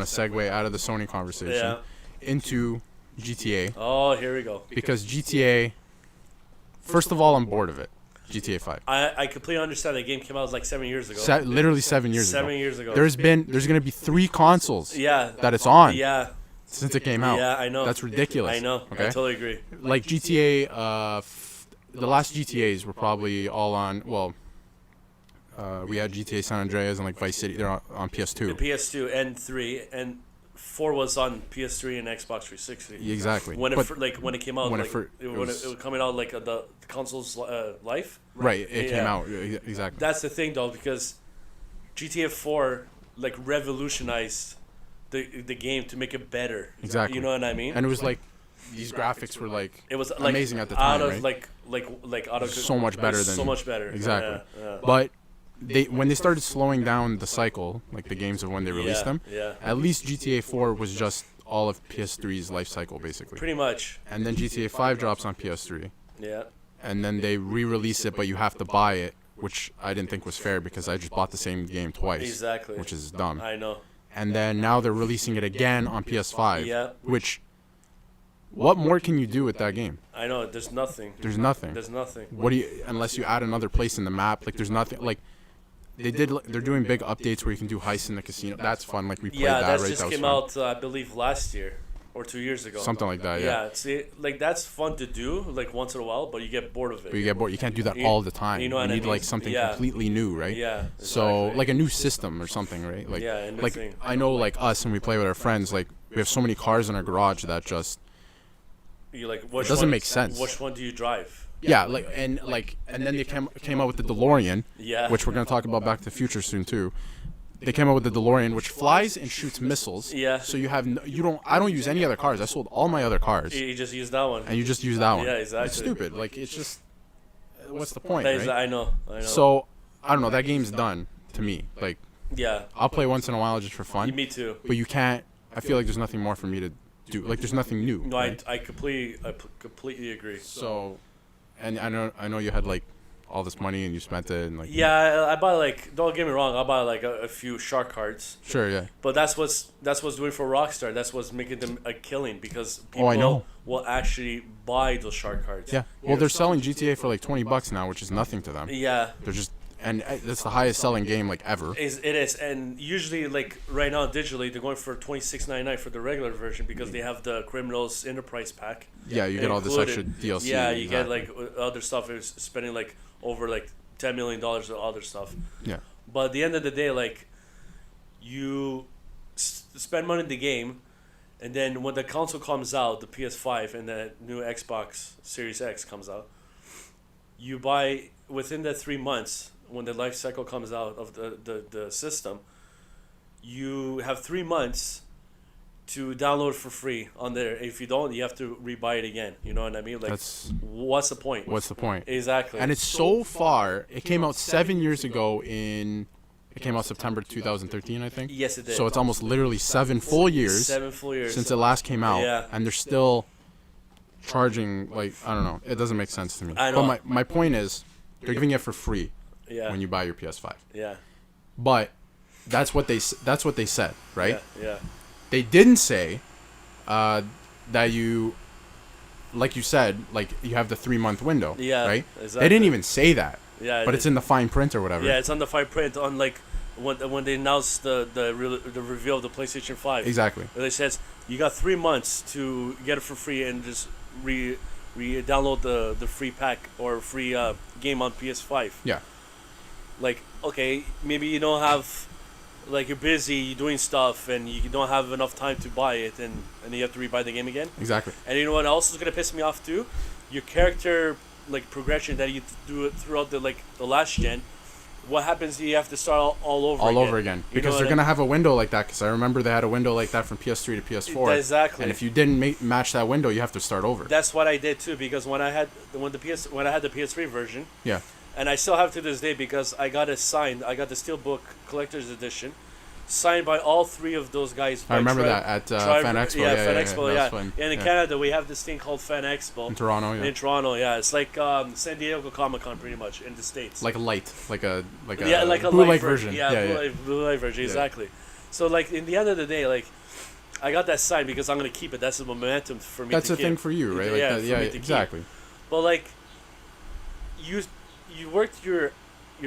to segue out of the Sony conversation into GTA. Oh, here we go. Because GTA, first of all, I'm bored of it. GTA 5. I completely understand. The game came out like 7 years ago. Literally 7 years ago. 7 years ago. There's going to be 3 consoles that it's on. Yeah. Since it came out. Yeah, I know. That's ridiculous. I know. Okay? I totally agree. Like GTA, the last GTAs were probably all on, we had GTA San Andreas and like Vice City. They're on PS2. And PS2 and 3 and 4 was on PS3 and Xbox 360. Exactly. When it came out, it was coming out like the console's life. Right. It came out exactly. That's the thing though, because GTA 4 like revolutionized the game to make it better. Exactly. You know what I mean? And it was like these graphics were like it was amazing at the time, out of right? like out of so much better than so much better. Exactly. Yeah. But when they started slowing down the cycle, like the games of when they released them, at least GTA 4 was just all of PS3's life cycle basically. Pretty much. And then GTA 5 drops on PS3. Yeah. And then they re-release it, but you have to buy it, which I didn't think was fair because I just bought the same game twice. Exactly. Which is dumb. I know. And then now they're releasing it again on PS5. Yeah. Which, what more can you do with that game? I know. There's nothing. There's nothing. There's nothing. What do you, unless you add another place in the map? Like there's nothing. Like they're doing big updates where you can do heists in the casino. That's fun. Like we played that. Yeah, Right? just that came out I believe last year or 2 years ago. Something like that. Yeah. Yeah. See, like that's fun to do like once in a while, but you get bored of it. But you get bored. You can't do that all the time. You know what I need mean? like something completely new, right? Yeah. Exactly. So like a new system or something, right? Like thing. I know like us when we play with our friends, like we have so many cars in our garage that just you like it doesn't make sense. Which one do you drive? Yeah, and then they came out with the DeLorean, which we're gonna talk about Back to the Future soon too. They came out with the DeLorean, which flies and shoots missiles. Yeah. So I don't use any other cars. I sold all my other cars. You just use that one. And you just use that one. Yeah, exactly. It's stupid. Like it's just, what's the point, right? I know. So I don't know. That game's done to me. Like. Yeah. I'll play once in a while just for fun. Me too. But you can't. I feel like there's nothing more for me to do. Like there's nothing new. No, right? I completely agree. So, and I know you had like all this money and you spent it and like. Yeah, I bought like. Don't get me wrong. I bought like a few shark cards. Sure. Yeah. But that's what's doing for Rockstar. That's what's making them a killing because people will actually buy those shark cards. Yeah. Well, they're selling GTA for like $20 now, which is nothing to them. Yeah. They're just. And it's the highest selling game like ever. It is, and usually like right now digitally they're going for $26.99 for the regular version because they have the Criminals Enterprise pack. Yeah, you get all this extra DLC. Yeah, you get like other stuff. Is spending like over like $10 million on other stuff. Yeah. But at the end of the day, like you spend money in the game, and then when the console comes out, the PS5 and the new Xbox Series X comes out, you buy within the 3 months. When the life cycle comes out of the system, you have 3 months to download for free on there. If you don't, you have to rebuy it again. You know what I mean? Like, what's the point? What's the point? Exactly. And it's so far. It came out 7 years ago It came out September 2013, I think. Yes, it did. So it's almost literally 7 full years. 7 full years since it last came out. Yeah. And they're still charging like I don't know. It doesn't make sense to me. I know. But my point is, they're giving it for free. Yeah. When you buy your PS5. Yeah. But that's what they said, right? Yeah. They didn't say that you, like you said, like you have the 3-month window. Yeah. Right. Exactly. They didn't even say that. Yeah. But it's in the fine print or whatever. Yeah, it's on the fine print on like when they announced the review of the PlayStation 5. Exactly. They says you got 3 months to get it for free and just download the free pack or free game on PS5. Yeah. Like, okay, maybe you don't have, like, you're busy, you're doing stuff, and you don't have enough time to buy it, and then you have to rebuy the game again. Exactly. And you know what else is going to piss me off, too? Your character, like, progression that you do it throughout the last gen, what happens you have to start all over again. Because they're going to have a window like that, because I remember they had a window like that from PS3 to PS4. Exactly. And if you didn't match that window, you have to start over. That's what I did, too, because when I had the PS3 version... Yeah. And I still have to this day because I got it signed. I got the Steelbook Collector's Edition, signed by all 3 of those guys. I remember that at Fan Expo. Yeah, Fan Expo, yeah. Fun. And in Canada, we have this thing called Fan Expo. In Toronto, yeah. In Toronto, yeah. It's like San Diego Comic-Con, pretty much, in the States. Like a light, like a blue light version. Yeah, blue light version, exactly. So like in the end of the day, like I got that sign because I'm gonna keep it. That's the momentum for me. That's to the thing for you, right? Like yeah, that, yeah, exactly. Keep. But like you worked your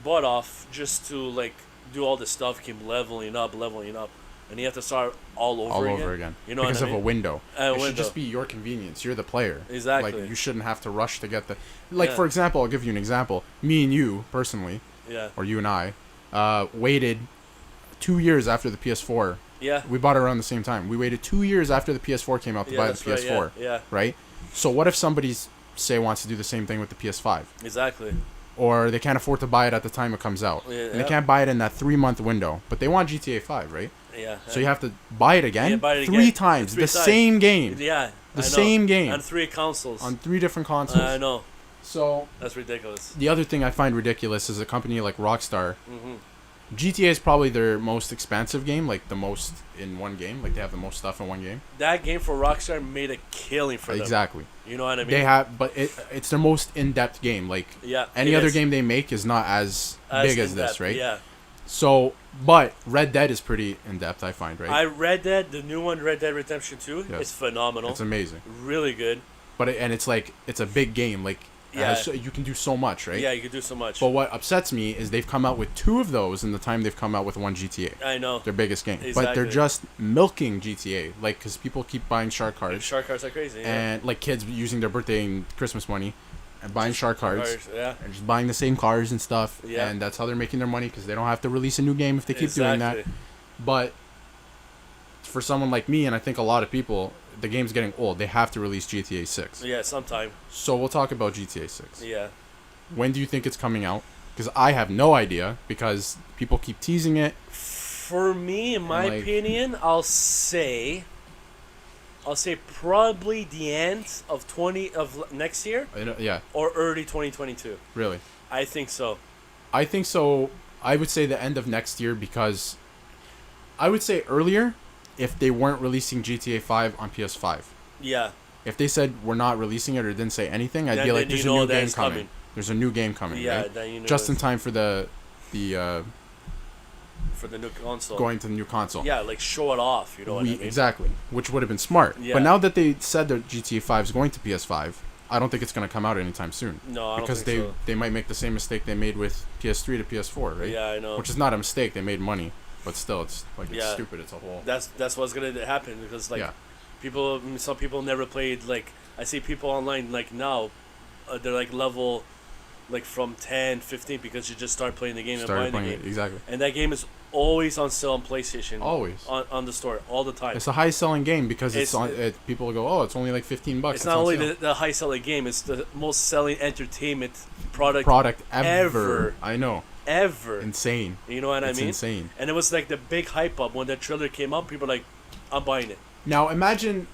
butt off just to like do all this stuff, keep leveling up, and you have to start all over again. You know, because what I mean? of a window. It window. should just be your convenience. You're the player. Exactly. Like you shouldn't have to rush to get the. Like for example, I'll give you an example. Me and you personally, or you and I, waited 2 years after the PS4. Yeah. We bought it around the same time. We waited 2 years after the PS4 came out to buy the PS4. Right, yeah. Right. So what if somebody say wants to do the same thing with the PS5? Exactly. Or they can't afford to buy it at the time it comes out. Yeah, and they can't buy it in that 3-month window. But they want GTA 5, right? Yeah. So you have to buy it again? Buy it three times. The same game. Yeah. The same game. On 3 consoles. On 3 different consoles. I know. So that's ridiculous. The other thing I find ridiculous is a company like Rockstar. Mm-hmm. GTA is probably their most expansive game, like the most in one game. Like they have the most stuff in one game. That game for Rockstar made a killing for them. Exactly. You know what I mean? They have, but it's their most in-depth game. Like any other game they make is not as big as this, right? Yeah. So, but Red Dead is pretty in-depth, I find, right? I Red Dead, the new one, Red Dead Redemption 2, it's phenomenal. It's amazing. Really good. But it's like it's a big game, like you can do so much, right? Yeah, you can do so much. But what upsets me is they've come out with 2 of those in the time they've come out with one GTA. I know. Their biggest game. Exactly. But they're just milking GTA, like because people keep buying shark cards. Shark cards are crazy. And like kids using their birthday and Christmas money. And buying shark cards, and just buying the same cars and stuff, and that's how they're making their money because they don't have to release a new game if they keep doing that. But for someone like me, and I think a lot of people, the game's getting old. They have to release GTA 6. Yeah, sometime. So we'll talk about GTA 6. Yeah. When do you think it's coming out? Because I have no idea because people keep teasing it. For me, in my opinion, I'll say probably the end of next year. Yeah. Or early 2022. Really? I think so. I think so. I would say the end of next year because I would say earlier if they weren't releasing GTA 5 on PS5. Yeah. If they said we're not releasing it or didn't say anything, I'd be like, there's a new game coming. There's a new game coming, yeah, right? Then you know just in time for the for the new console. Going to the new console. Yeah, like show it off, you know what I mean? Exactly, which would have been smart. Yeah. But now that they said that GTA 5 is going to PS5, I don't think it's going to come out anytime soon. No, I don't think so. Because they might make the same mistake they made with PS3 to PS4, right? Yeah, I know. Which is not a mistake. They made money, but still, it's stupid. It's a whole. That's what's going to happen because some people never played. Like I see people online like now, they're like level, like from 10, 15 because you just start playing the game and buying the game. Exactly. And that game is always on sale on PlayStation. Always. On the store all the time. It's a high-selling game because people go, oh, it's only like $15. It's not only the high-selling game; it's the most selling entertainment product ever. I know. Ever. Insane. You know what I mean? It's insane. And it was like the big hype up when the trailer came up. People were like, I'm buying it. Now imagine.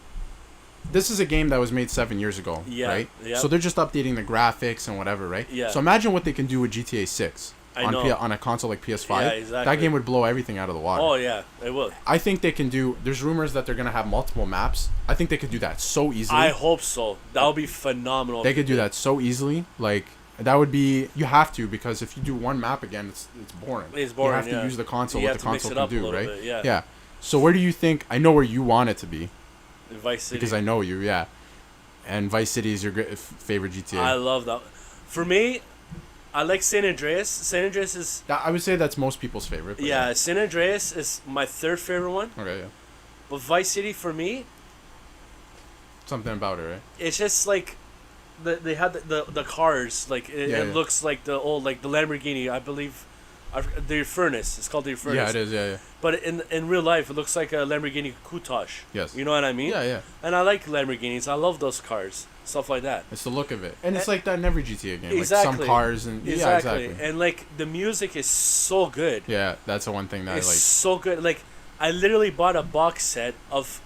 This is a game that was made 7 years ago, right? Yeah. So they're just updating the graphics and whatever, right? Yeah. So imagine what they can do with GTA 6 on a console like PS5. Yeah, exactly. That game would blow everything out of the water. Oh, yeah, it would. I think they can do... There's rumors that they're going to have multiple maps. I think they could do that so easily. I hope so. That would be phenomenal. They could do that so easily. Like, that would be... You have to, because if you do one map again, it's boring. It's boring, You have to use the console, what the console can do, right? Bit, yeah. Yeah. So where do you think... I know where you want it to be. In Vice City. Because I know you, yeah. And Vice City is your favorite GTA. I love that. For me, I like San Andreas. San Andreas is... I would say that's most people's favorite. Yeah, San Andreas is my third favorite one. Okay, yeah. But Vice City, for me... Something about it, right? It's just like... They had the cars. Like, it looks like the old... Like, the Lamborghini, I believe... The Furnace. It's called the Furnace. Yeah, it is, yeah. But in real life, it looks like a Lamborghini Countach. Yes. You know what I mean? Yeah. And I like Lamborghinis. I love those cars. Stuff like that. It's the look of it. And it's like that in every GTA game. Exactly. Like some cars and... Exactly. Yeah, exactly. And, like, the music is so good. Yeah, that's the one thing that I like. It's so good. Like, I literally bought a box set of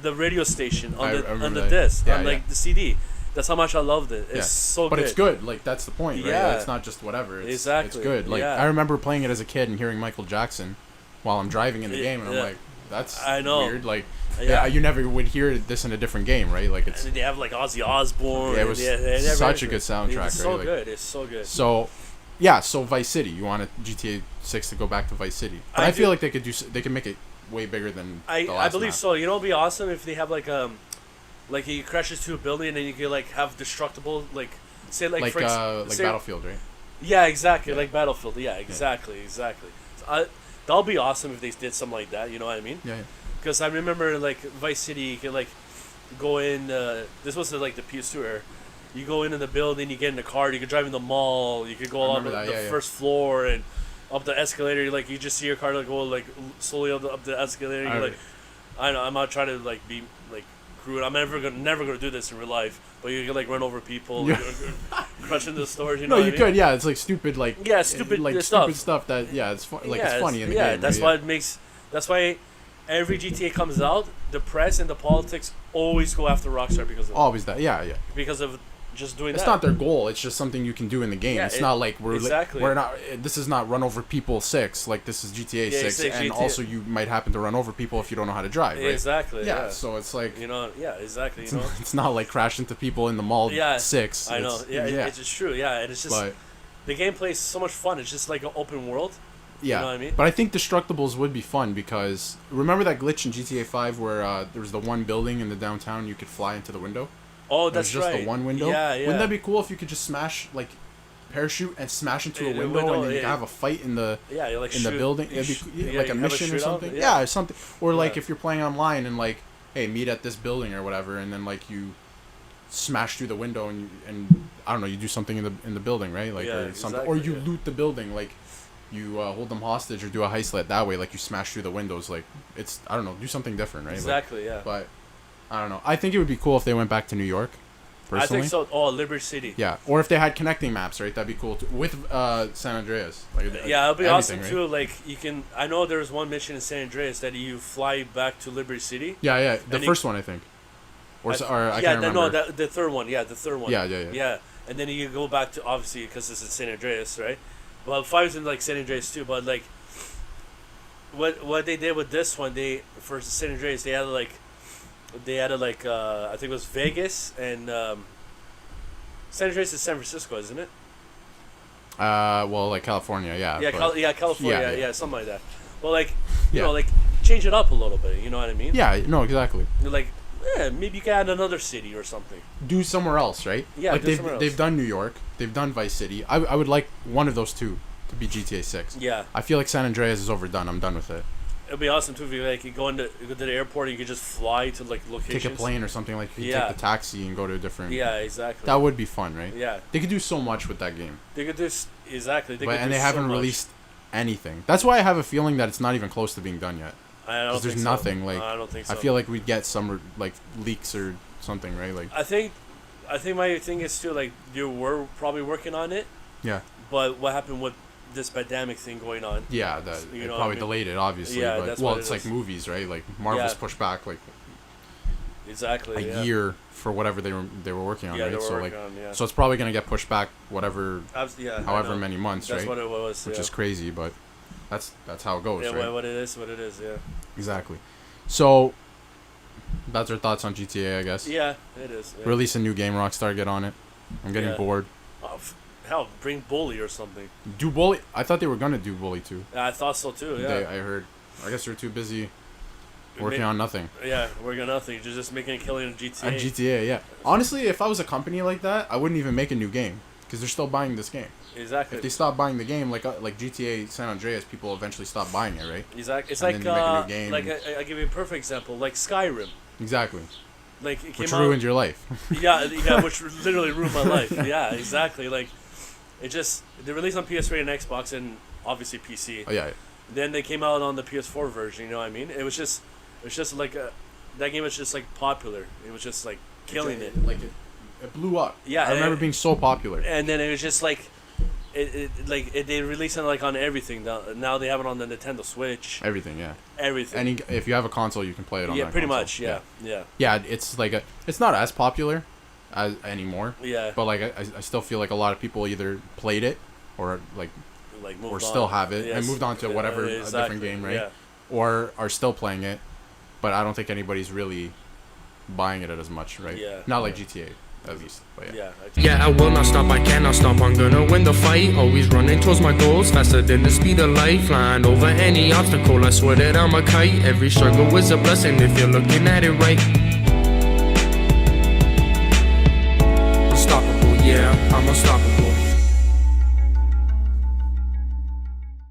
the radio station on the disc. On, like, the CD. That's how much I loved it. It's so good. But it's good. Like, that's the point, right? Yeah. It's not just whatever. It's good. Like, yeah. I remember playing it as a kid and hearing Michael Jackson while I'm driving in the game, and I'm like, that's weird. Like, you never would hear this in a different game, right? Like, it's... And they have, like, Ozzy Osbourne. Yeah, it was such a good soundtrack, It's so good. It's so good. So, yeah, so Vice City. You want GTA 6 to go back to Vice City. But I feel like they could make it way bigger than I the last believe map. so. You know, it'd be awesome if they have like he crashes to a building and then you could like have destructible say like say, Battlefield, right? Yeah, exactly. Yeah. Like Battlefield. Yeah, exactly. So that'll be awesome if they did something like that. You know what I mean? Yeah. Because I remember like Vice City, you could like go in. This was like the PS2 era. You go into the building, you get in the car, you could drive in the mall, you could go on the first floor and up the escalator. Like you just see your car like go like slowly up the escalator. You're like, I know I'm not trying to like be like crude. I'm never gonna do this in real life. But you can like run over people, crush into the stores. You know? No, you could. Yeah, it's like stupid. Like stupid stuff that it's it's funny in the game. Yeah, that's why it makes. That's why every GTA comes out, the press and the politics always go after Rockstar because of always that. Yeah. Because of just doing it's that. not their goal. It's just something you can do in the game. It's not like we're not. This is not Run Over People 6. Like this is GTA 6, and GTA. Also you might happen to run over people if you don't know how to drive. Right? Exactly. Yeah. So it's like exactly. It's not like crash into people in the mall. 6. I know. It's just true. Yeah, and it's just the gameplay is so much fun. It's just like an open world. Yeah, you know what I mean? But I think Destructibles would be fun because remember that glitch in GTA 5 where there was the one building in the downtown you could fly into the window. Oh, that's just the one window. Yeah. Wouldn't that be cool if you could just smash parachute and smash into a window and then you can have a fight in the the building? It'd be like a mission or something. Yeah, something. Or like if you're playing online and like, hey, meet at this building or whatever, and then like you smash through the window and I don't know, you do something in the building, right? Like or something, or you loot the building, like you hold them hostage or do a heist that way, like you smash through the windows, like it's I don't know, do something different, right? Exactly, yeah. But I don't know. I think it would be cool if they went back to New York. Personally. I think so. Oh, Liberty City. Yeah, or if they had connecting maps, right? That'd be cool too. With San Andreas. It'd be awesome right? too. Like you can. I know there's one mission in San Andreas that you fly back to Liberty City. Yeah. The first one, I think. I can't remember. No, the third one. Yeah, the third one. Yeah. Yeah, and then you go back to obviously because this is San Andreas, right? Well, 5's in like San Andreas too, but like what they did with this one, for San Andreas they added I think it was Vegas and San Andreas is San Francisco, isn't it? Well, like California, yeah. Yeah, California, yeah, something like that. Well, you know, like change it up a little bit. You know what I mean? Yeah, no, exactly. Like, maybe you can add another city or something. Do somewhere else, right? Yeah, like they've done New York, they've done Vice City. I would like one of those two to be GTA 6. Yeah. I feel like San Andreas is overdone. I'm done with it. It'd be awesome too if you go to the airport and you could just fly to locations. Take a plane or something, like you take the taxi and go to a different. Yeah, exactly. That would be fun, right? Yeah. They could do so much with that game. They could do exactly. They haven't released anything. That's why I have a feeling that it's not even close to being done yet. Because there's nothing like. I don't think so. I feel like we'd get some leaks or something, right? Like. I think my thing is too you were probably working on it. Yeah. But what happened with this pandemic thing going on? Yeah, it probably delayed it, obviously. Yeah, but, it's like movies, right? Like Marvel's pushed back exactly a year for whatever they were working on, right? So it's probably gonna get pushed back however many months, right? That's what it was, which is crazy, but that's how it goes, right? Yeah, what it is, yeah. Exactly. So that's our thoughts on GTA, I guess. Yeah, it is. Yeah. Release a new game, Rockstar, get on it. I'm getting bored. Hell, bring Bully or something. Do Bully? I thought they were gonna do Bully too. Yeah, I thought so too. Yeah. I heard. I guess they're too busy working on nothing. Yeah, working on nothing. You're just making a killing in GTA. On GTA, yeah. Honestly, if I was a company like that, I wouldn't even make a new game because they're still buying this game. Exactly. If they stop buying the game, like GTA San Andreas, people eventually stop buying it, right? Exactly. It's and I give you a perfect example, like Skyrim. Exactly. Like it which ruined your life. yeah, which literally ruined my life. Yeah, exactly. Like they released on PS3 and Xbox and obviously PC. Oh yeah. Then they came out on the PS4 version. You know what I mean? It was just like that game was just popular. It was just killing it. It blew up. Yeah, I remember being so popular. And then it was just they released it on everything. Now they have it on the Nintendo Switch. Everything, yeah. Everything. And if you have a console, you can play it on. Yeah, that pretty console. much. Yeah. Yeah, it's it's not as popular as anymore. Yeah. But I still feel like a lot of people either played it or or still have it and moved on to whatever a different game, right? Yeah. Or are still playing it, but I don't think anybody's really buying it as much, right? Yeah. Not like GTA. at least. But yeah, I will not stop, I cannot stop, I'm gonna win the fight. Always running towards my goals, faster than the speed of light. Flying over any obstacle, I swear that I'm a kite. Every struggle is a blessing if you're looking at it right. Unstoppable, yeah, I'm unstoppable.